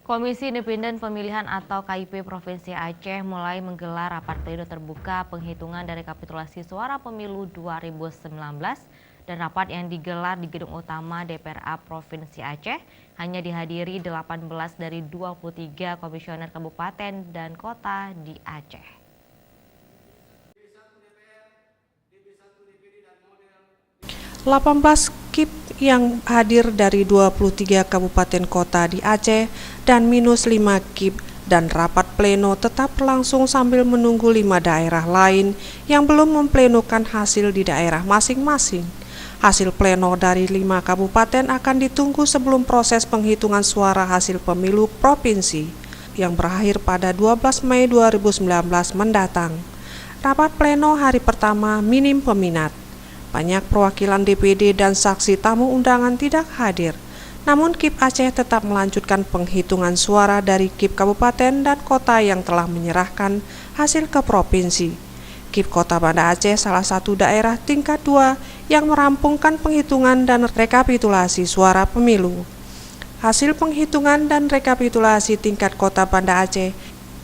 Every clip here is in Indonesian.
Komisi Independen Pemilihan atau KIP Provinsi Aceh mulai menggelar rapat pleno terbuka penghitungan dan rekapitulasi suara pemilu 2019 dan rapat yang digelar di Gedung Utama DPRA Provinsi Aceh hanya dihadiri 18 dari 23 komisioner kabupaten dan kota di Aceh. 18 KIP yang hadir dari 23 kabupaten kota di Aceh dan minus 5 KIP dan rapat pleno tetap berlangsung sambil menunggu 5 daerah lain yang belum memplenokan hasil di daerah masing-masing. Hasil pleno dari 5 kabupaten akan ditunggu sebelum proses penghitungan suara hasil pemilu provinsi yang berakhir pada 12 Mei 2019 mendatang. Rapat pleno hari pertama minim peminat. Banyak perwakilan DPD dan saksi tamu undangan tidak hadir. Namun KIP Aceh tetap melanjutkan penghitungan suara dari KIP kabupaten dan kota yang telah menyerahkan hasil ke provinsi. KIP Kota Banda Aceh salah satu daerah tingkat 2 yang merampungkan penghitungan dan rekapitulasi suara pemilu. Hasil penghitungan dan rekapitulasi tingkat Kota Banda Aceh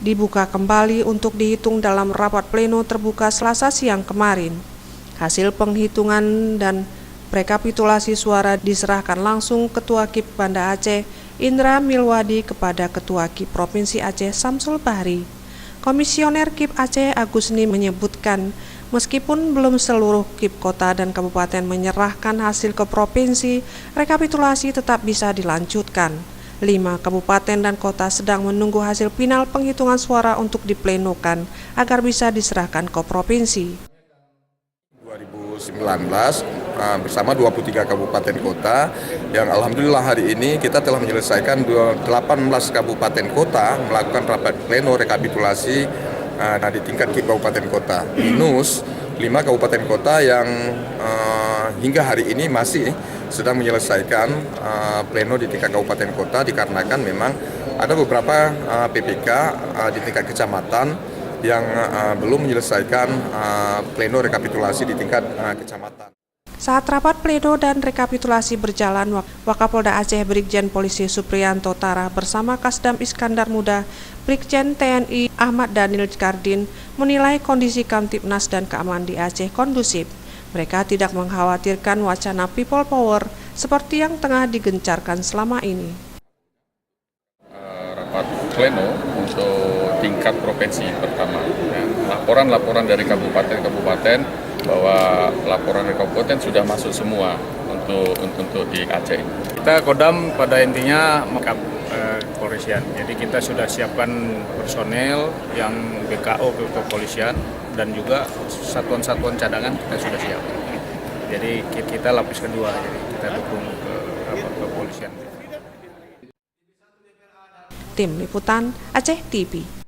dibuka kembali untuk dihitung dalam rapat pleno terbuka Selasa siang kemarin. Hasil penghitungan dan rekapitulasi suara diserahkan langsung Ketua KIP Banda Aceh, Indra Milwadi, kepada Ketua KIP Provinsi Aceh, Samsul Bahri. Komisioner KIP Aceh, Agusni, menyebutkan meskipun belum seluruh KIP kota dan kabupaten menyerahkan hasil ke provinsi, rekapitulasi tetap bisa dilanjutkan. 5 kabupaten dan kota sedang menunggu hasil final penghitungan suara untuk diplenokan agar bisa diserahkan ke provinsi. 2019 bersama 23 kabupaten kota yang alhamdulillah hari ini kita telah menyelesaikan 18 kabupaten kota melakukan rapat pleno rekapitulasi di tingkat KIP kabupaten kota, minus 5 kabupaten kota yang hingga hari ini masih sedang menyelesaikan pleno di tingkat kabupaten kota dikarenakan memang ada beberapa PPK di tingkat kecamatan yang belum menyelesaikan pleno rekapitulasi di tingkat kecamatan. Saat rapat pleno dan rekapitulasi berjalan, Wakapolda Aceh Brigjen Polisi Supriyanto Tara bersama Kasdam Iskandar Muda, Brigjen TNI Ahmad Daniel Kardin menilai kondisi Kamtibnas dan keamanan di Aceh kondusif. Mereka tidak mengkhawatirkan wacana people power seperti yang tengah digencarkan selama ini. Rapat pleno untuk tingkat provinsi pertama. Laporan-laporan dari kabupaten-kabupaten bahwa laporan dari kabupaten sudah masuk semua untuk di Aceh. Kita Kodam pada intinya mengkap kepolisian. Jadi kita sudah siapkan personel yang BKO ke kepolisian dan juga satuan-satuan cadangan kita sudah siap. Jadi kita lapis kedua, jadi kita dukung ke kepolisian. Tim Liputan Aceh TV.